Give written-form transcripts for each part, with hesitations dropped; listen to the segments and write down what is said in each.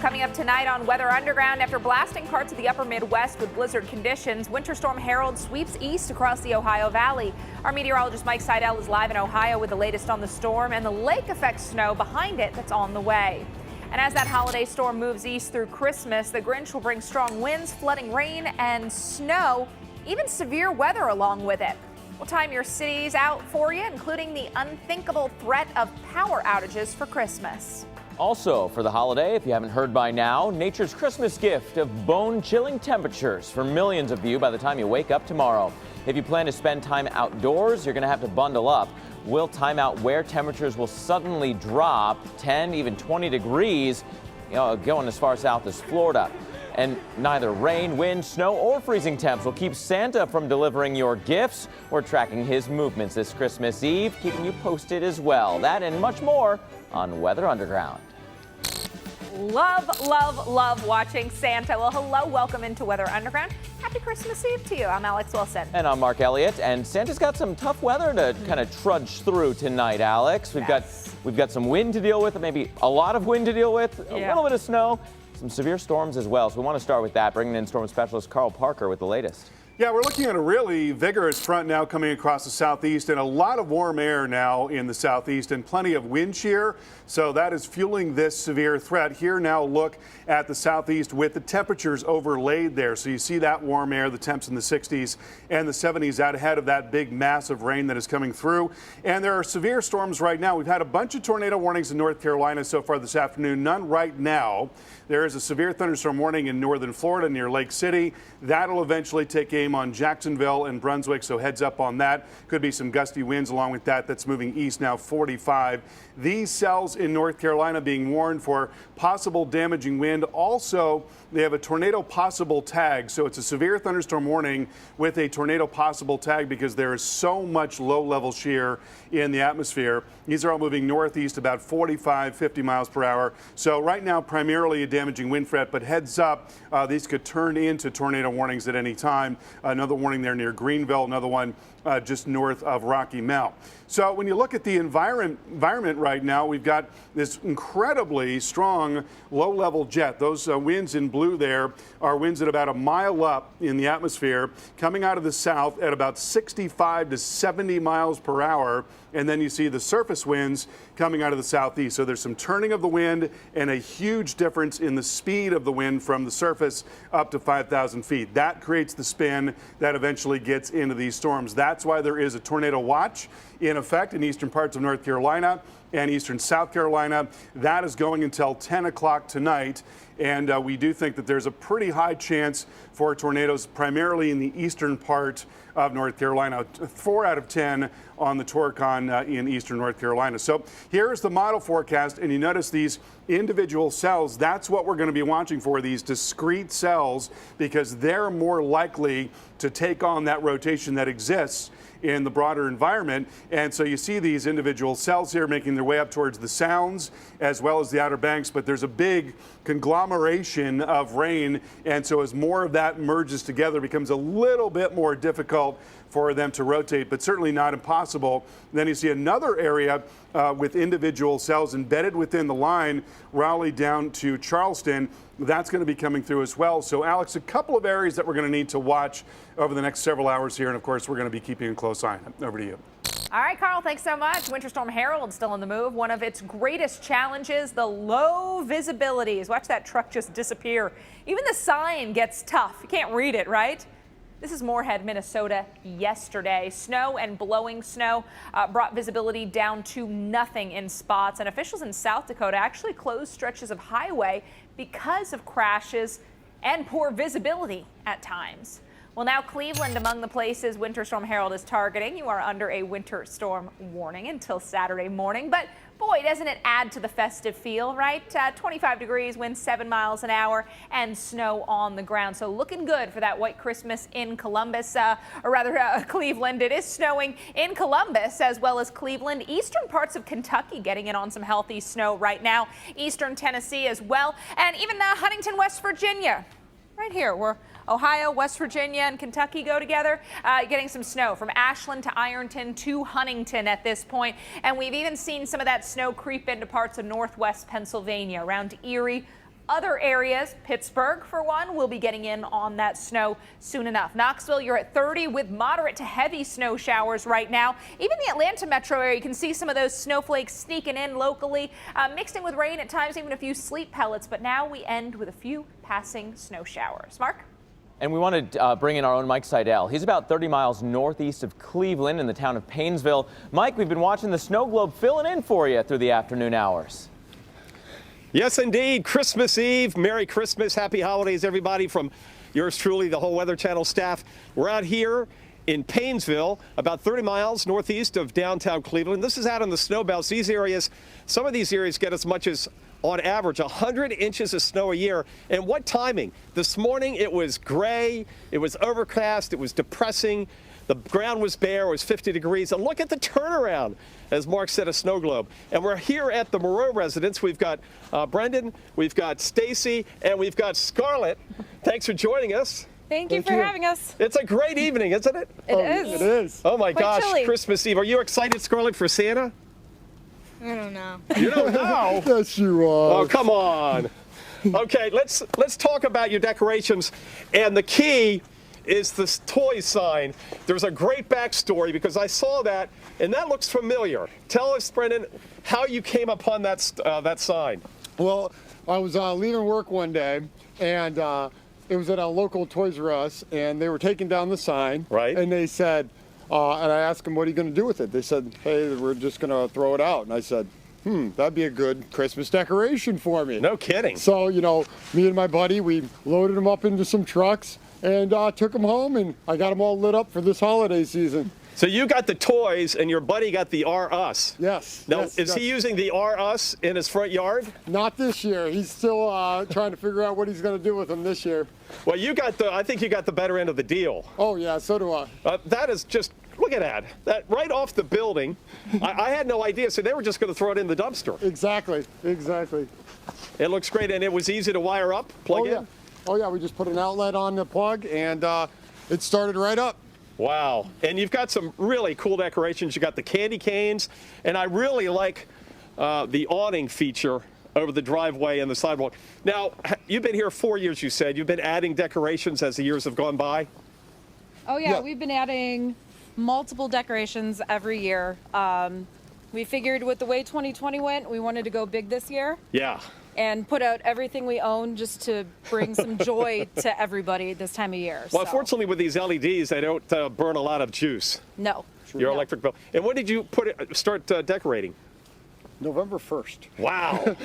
Coming up tonight on Weather Underground, after blasting parts of the upper Midwest with blizzard conditions, Winter Storm Harold sweeps east across the Ohio Valley. Our meteorologist Mike Seidel is live in Ohio with the latest on the storm and the lake effect snow behind it that's on the way. And as that holiday storm moves east through Christmas, the Grinch will bring strong winds, flooding rain and snow, even severe weather along with it. We'll time your cities out for you, including the unthinkable threat of power outages for Christmas. Also, for the holiday, if you haven't heard by now, nature's Christmas gift of bone-chilling temperatures for millions of you by the time you wake up tomorrow. If you plan to spend time outdoors, you're going to have to bundle up. We'll time out where temperatures will suddenly drop 10, even 20 degrees, going as far south as Florida. And neither rain, wind, snow, or freezing temps will keep Santa from delivering your gifts. We're tracking his movements this Christmas Eve, keeping you posted as well. That and much more on Weather Underground. Love, love, love watching Santa. Well, hello, welcome into Weather Underground. Happy Christmas Eve to you. I'm Alex Wilson. And I'm Mark Elliot. And Santa's got some tough weather to kind of trudge through tonight, Alex. We've got some wind to deal with, maybe a lot of wind to deal with, a little bit of snow, some severe storms as well. So we want to start with that, bringing in storm specialist Carl Parker with the latest. Yeah, we're looking at a really vigorous front now coming across the southeast, and a lot of warm air now in the southeast and plenty of wind shear. So that is fueling this severe threat. Here now look at the southeast with the temperatures overlaid there. So you see that warm air, the temps in the 60s and the 70s out ahead of that big massive rain that is coming through. And there are severe storms right now. We've had a bunch of tornado warnings in North Carolina so far this afternoon. None right now. There is a severe thunderstorm warning in northern Florida near Lake City. That'll eventually take aim on Jacksonville and Brunswick, so heads up on that. Could be some gusty winds along with that. That's moving east now 45. These cells in North Carolina being warned for possible damaging wind. Also, they have a tornado possible tag. So it's a severe thunderstorm warning with a tornado possible tag because there is so much low-level shear in the atmosphere. These are all moving northeast about 45, 50 miles per hour. So right now, primarily a damaging wind threat, but heads up, these could turn into tornado warnings at any time. Another warning there near Greenville, another one just north of Rocky Mount. So when you look at the environment right now, we've got this incredibly strong low-level jet. Those winds in blue there are winds at about a mile up in the atmosphere, coming out of the south at about 65 to 70 miles per hour. And then you see the surface winds coming out of the southeast. So there's some turning of the wind and a huge difference in the speed of the wind from the surface up to 5,000 feet. That creates the spin that eventually gets into these storms. That's why there is a tornado watch in effect in eastern parts of North Carolina and eastern South Carolina. That is going until 10 o'clock tonight. And we do think that there's a pretty high chance for tornadoes primarily in the eastern part of North Carolina. 4 out of 10 on the Torcon in eastern North Carolina. So here's the model forecast, and you notice these individual cells. That's what we're going to be watching for, these discrete cells, because they're more likely to take on that rotation that exists in the broader environment. And so you see these individual cells here making their way up towards the sounds as well as the Outer Banks, but there's a big conglomeration of rain, and so as more of that merges together, it becomes a little bit more difficult for them to rotate, but certainly not impossible. Then you see another area with individual cells embedded within the line, Raleigh down to Charleston. That's going to be coming through as well. So, Alex, a couple of areas that we're going to need to watch over the next several hours here, and of course, we're going to be keeping a close eye on it. Over to you. All right, Carl, thanks so much. Winter Storm Harold still on the move. One of its greatest challenges, the low visibilities. Watch that truck just disappear. Even the sign gets tough. You can't read it, right? This is Moorhead, Minnesota yesterday. Snow and blowing snow brought visibility down to nothing in spots, and officials in South Dakota actually closed stretches of highway because of crashes and poor visibility at times. Well, now Cleveland among the places Winter Storm Harold is targeting. You are under a winter storm warning until Saturday morning, but boy, doesn't it add to the festive feel, right? 25 degrees, winds 7 miles an hour, and snow on the ground. So looking good for that white Christmas in Columbus, Cleveland. It is snowing in Columbus as well as Cleveland. Eastern parts of Kentucky getting in on some healthy snow right now. Eastern Tennessee as well, and even Huntington, West Virginia. Right here, where Ohio, West Virginia, and Kentucky go together, getting some snow from Ashland to Ironton to Huntington at this point. And we've even seen some of that snow creep into parts of northwest Pennsylvania, around Erie, Other areas, Pittsburgh for one, will be getting in on that snow soon enough. Knoxville, you're at 30 with moderate to heavy snow showers right now. Even the Atlanta metro area, you can see some of those snowflakes sneaking in locally, mixed in with rain at times, even a few sleet pellets. But now we end with a few passing snow showers. Mark? And we want to bring in our own Mike Seidel. He's about 30 miles northeast of Cleveland in the town of Painesville. Mike, we've been watching the snow globe filling in for you through the afternoon hours. Yes, indeed. Christmas Eve. Merry Christmas. Happy holidays, everybody, from yours truly, the whole Weather Channel staff. We're out here in Painesville, about 30 miles northeast of downtown Cleveland. This is out in the snow belts. These areas, some of these areas get as much as, on average, 100 inches of snow a year. And what timing? This morning it was gray, it was overcast, it was depressing. The ground was bare, it was 50 degrees. And look at the turnaround, as Mark said, a snow globe. And we're here at the Moreau residence. We've got Brendan, we've got Stacy, and we've got Scarlett. Thanks for joining us. Thank you for having us. It's a great evening, isn't it? It is. It is. Oh my Quite gosh, chilly. Christmas Eve. Are you excited, Scarlett, for Santa? I don't know. You don't know? Yes, you are. Oh, come on. Okay, let's talk about your decorations. And the key is this toy sign. There's a great backstory because I saw that, and that looks familiar. Tell us, Brendan, how you came upon that sign. Well, I was leaving work one day, and it was at a local Toys R Us, and they were taking down the sign. Right. And they said, and I asked them, what are you going to do with it? They said, hey, we're just going to throw it out. And I said, that'd be a good Christmas decoration for me. No kidding. So, you know, me and my buddy, we loaded them up into some trucks and took them home, and I got them all lit up for this holiday season. So you got the toys, and your buddy got the R Us. Yes. Now, yes, is he using the R Us in his front yard? Not this year. He's still trying to figure out what he's going to do with them this year. Well, I think you got the better end of the deal. Oh, yeah, so do I. That is just, look at that. That right off the building. I had no idea, so they were just going to throw it in the dumpster. Exactly, exactly. It looks great, and it was easy to wire up, plug in? Yeah. Oh, yeah, we just put an outlet on the plug, and it started right up. Wow. And you've got some really cool decorations. You got the candy canes, and I really like the awning feature over the driveway and the sidewalk. Now, you've been here 4 years, you said. You've been adding decorations as the years have gone by? Oh, yeah, Yeah. we've been adding multiple decorations every year. We figured with the way 2020 went, we wanted to go big this year Yeah. and put out everything we own just to bring some joy to everybody this time of year. Well, So, fortunately, with these LEDs, they don't burn a lot of juice, no. your No. electric bill. And when did you start decorating? November 1st, Wow.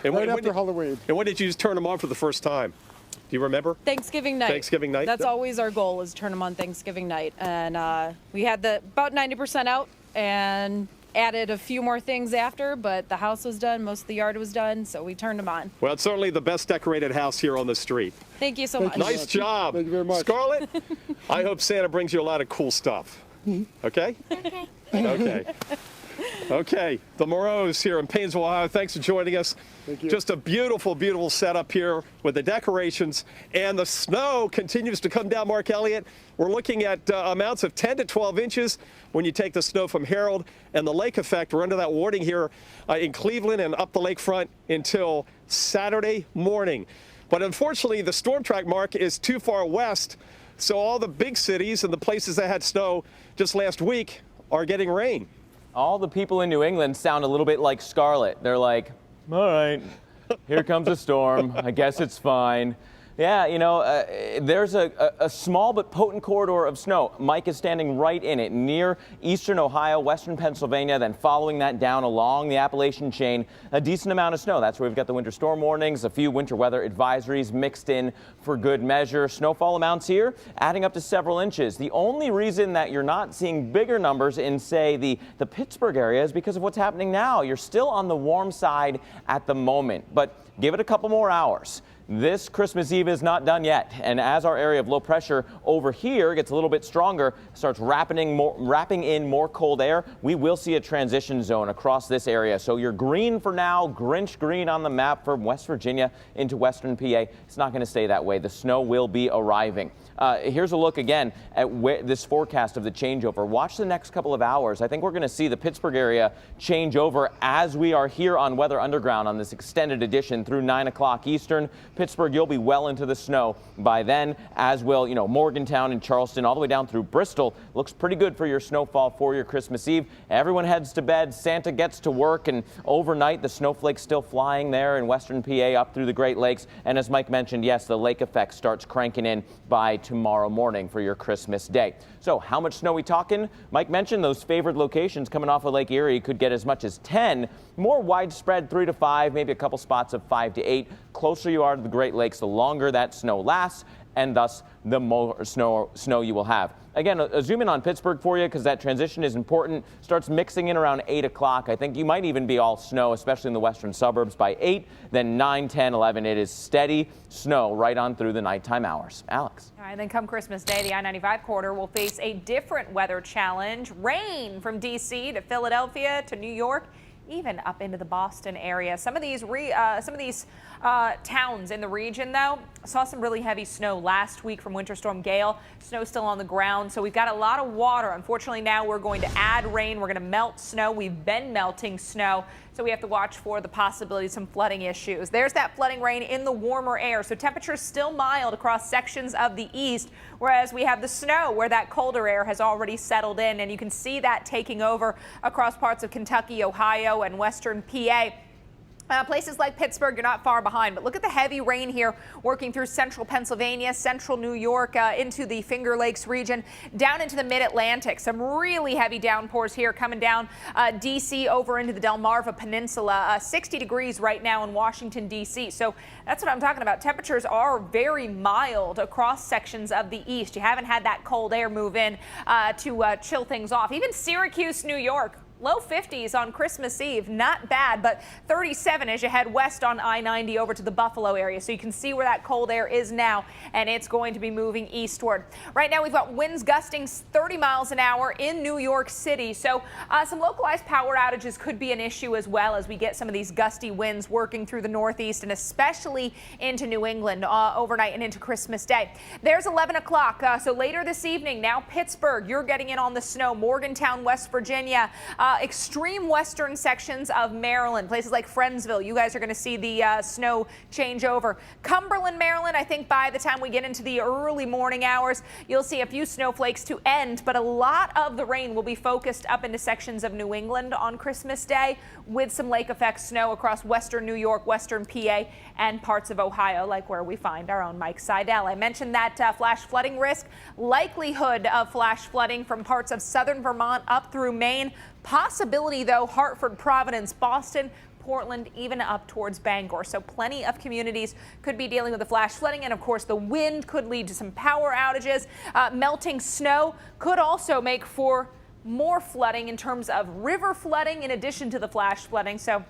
And right after Halloween. And when did you turn them on for the first time? Do you remember? Thanksgiving night. Thanksgiving night? That's Yep. always our goal, is turn them on Thanksgiving night. And we had about 90% out and added a few more things after, but the house was done, most of the yard was done, so we turned them on. Well, it's certainly the best decorated house here on the street. Thank you so Thank much. you. Nice job. Thank you very much. Scarlett, I hope Santa brings you a lot of cool stuff. Okay? Okay. Okay. Okay. The Moreaus here in Painesville, Ohio. Thanks for joining us. Thank you. Just a beautiful, beautiful setup here with the decorations. And the snow continues to come down, Mark Elliot. We're looking at amounts of 10 to 12 inches when you take the snow from Harold and the lake effect. We're under that warning here in Cleveland and up the lakefront until Saturday morning. But unfortunately, the storm track, Mark, is too far west. So all the big cities and the places that had snow just last week are getting rain. All the people in New England sound a little bit like Scarlett. They're like, all right, here comes a storm. I guess it's fine. Yeah, you know, there's a small but potent corridor of snow. Mike is standing right in it, near eastern Ohio, western Pennsylvania, then following that down along the Appalachian chain, a decent amount of snow. That's where we've got the winter storm warnings, a few winter weather advisories mixed in for good measure. Snowfall amounts here adding up to several inches. The only reason that you're not seeing bigger numbers in, say, the Pittsburgh area is because of what's happening now. You're still on the warm side at the moment, but give it a couple more hours. this Christmas Eve is not done yet. And as our area of low pressure over here gets a little bit stronger, starts wrapping in more cold air, we will see a transition zone across this area. So you're green for now, Grinch green on the map from West Virginia into western PA. It's not going to stay that way. The snow will be arriving. Here's a look again at this forecast of the changeover. Watch the next couple of hours. I think we're going to see the Pittsburgh area change over as we are here on Weather Underground on this extended edition through 9 o'clock Eastern. Pittsburgh, you'll be well into the snow by then, as will, Morgantown and Charleston, all the way down through Bristol. Looks pretty good for your snowfall for your Christmas Eve. Everyone heads to bed, Santa gets to work, and overnight the snowflakes still flying there in western PA up through the Great Lakes. And as Mike mentioned, yes, the lake effect starts cranking in by tomorrow morning for your Christmas day. So how much snow we talking? Mike mentioned those favored locations coming off of Lake Erie could get as much as 10. More widespread 3 to 5, maybe a couple spots of 5 to 8. Closer you are to the Great Lakes, the longer that snow lasts, and thus the more snow you will have. Again, a zoom in on Pittsburgh for you because that transition is important. Starts mixing in around 8 o'clock. I think you might even be all snow, especially in the western suburbs by 8. Then 9, 10, 11, it is steady snow right on through the nighttime hours. Alex. All right, then come Christmas Day, the I-95 corridor will face a different weather challenge. Rain from D.C. to Philadelphia to New York, even up into the Boston area. Some of these towns in the region, though, saw some really heavy snow last week from Winter Storm Gale. Snow still on the ground, so we've got a lot of water. Unfortunately, now we're going to add rain. We're going to melt snow. We've been melting snow, so we have to watch for the possibility of some flooding issues. There's that flooding rain in the warmer air, so temperatures still mild across sections of the east, whereas we have the snow where that colder air has already settled in, and you can see that taking over across parts of Kentucky, Ohio, and western PA. Places like Pittsburgh, you're not far behind, but look at the heavy rain here working through central Pennsylvania, central New York, into the Finger Lakes region, down into the mid-Atlantic. Some really heavy downpours here coming down D.C. over into the Delmarva Peninsula. 60 degrees right now in Washington, D.C. So that's what I'm talking about. Temperatures are very mild across sections of the east. You haven't had that cold air move in to chill things off. Even Syracuse, New York. Low 50s on Christmas Eve, not bad, but 37 as you head west on I-90 over to the Buffalo area. So you can see where that cold air is now, and it's going to be moving eastward. Right now we've got winds gusting 30 miles an hour in New York City. So some localized power outages could be an issue as well as we get some of these gusty winds working through the Northeast and especially into New England overnight and into Christmas Day. There's 11 o'clock. So later this evening, now Pittsburgh, you're getting in on the snow. Morgantown, West Virginia. Extreme western sections of Maryland, places like Friendsville, you guys are going to see the snow change over. Cumberland, Maryland, I think by the time we get into the early morning hours, you'll see a few snowflakes to end, but a lot of the rain will be focused up into sections of New England on Christmas Day with some lake effect snow across western New York, western PA, and parts of Ohio, like where we find our own Mike Seidel. I mentioned that flash flooding risk, likelihood of flash flooding from parts of southern Vermont up through Maine. Possibility, though, Hartford, Providence, Boston, Portland, even up towards Bangor. So plenty of communities could be dealing with the flash flooding. And of course, the wind could lead to some power outages. Melting snow could also make for more flooding in terms of river flooding in addition to the flash flooding. So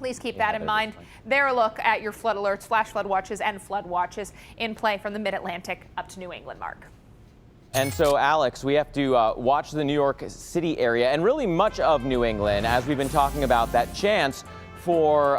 please keep that in mind. There a look at your flood alerts, flash flood watches, and flood watches in play from the Mid-Atlantic up to New England, Mark. And so, Alex, we have to watch the New York City area and really much of New England as we've been talking about that chance for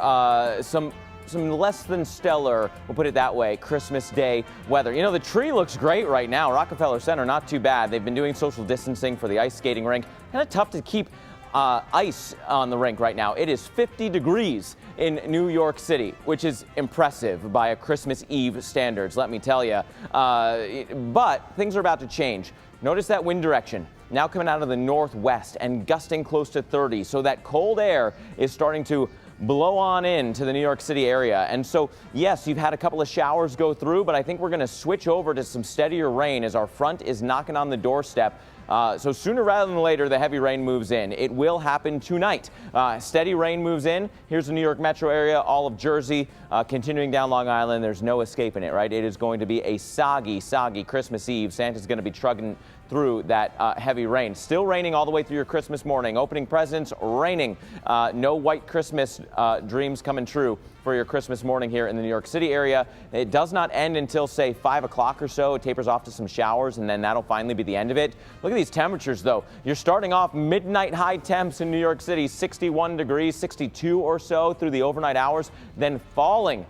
some less than stellar, we'll put it that way, Christmas Day weather. The tree looks great right now. Rockefeller Center, not too bad. They've been doing social distancing for the ice skating rink. Kind of tough to keep ice on the rink right now. It is 50 degrees in New York City, which is impressive by a Christmas Eve standards, let me tell you. But things are about to change. Notice that wind direction now coming out of the northwest and gusting close to 30. So that cold air is starting to blow on into the New York City area. And so, yes, you've had a couple of showers go through, but I think we're going to switch over to some steadier rain as our front is knocking on the doorstep. So sooner rather than later, the heavy rain moves in. It will happen tonight. Steady rain moves in. Here's the New York metro area, all of Jersey, continuing down Long Island. There's no escaping it, right? It is going to be a soggy Christmas Eve. Santa's going to be trucking through that heavy rain. Still raining all the way through your Christmas morning. Opening presents, raining. No white Christmas dreams coming true for your Christmas morning here in the New York City area. It does not end until, say, 5 o'clock or so. It tapers off to some showers, and then that'll finally be the end of it. Look at these temperatures, though. You're starting off midnight high temps in New York City, 61 degrees, 62 or so through the overnight hours, then falling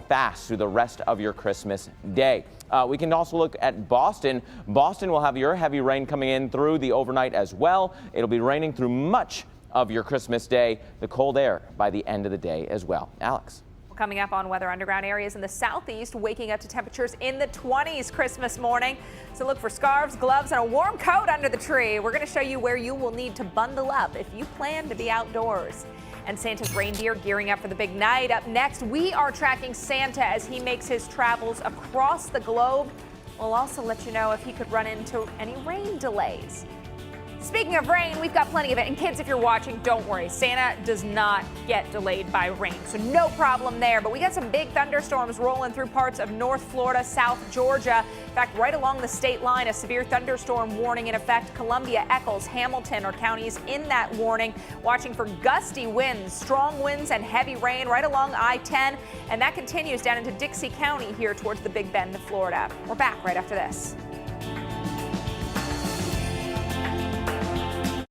fast through the rest of your Christmas day. We can also look at Boston. Boston will have your heavy rain coming in through the overnight as well. It'll be raining through much of your Christmas day. The cold air by the end of the day as well. Alex. Coming up on Weather Underground, areas in the southeast waking up to temperatures in the 20s Christmas morning. So look for scarves, gloves, and a warm coat under the tree. We're going to show you where you will need to bundle up if you plan to be outdoors. And Santa's reindeer gearing up for the big night. Up next, we are tracking Santa as he makes his travels across the globe. We'll also let you know if he could run into any rain delays. Speaking of rain, we've got plenty of it. And kids, if you're watching, don't worry. Santa does not get delayed by rain, so no problem there. But we got some big thunderstorms rolling through parts of North Florida, South Georgia. In fact, right along the state line, a severe thunderstorm warning in effect. Columbia, Eccles, Hamilton are counties in that warning. Watching for gusty winds, strong winds, and heavy rain right along I-10. And that continues down into Dixie County here towards the Big Bend of Florida. We're back right after this.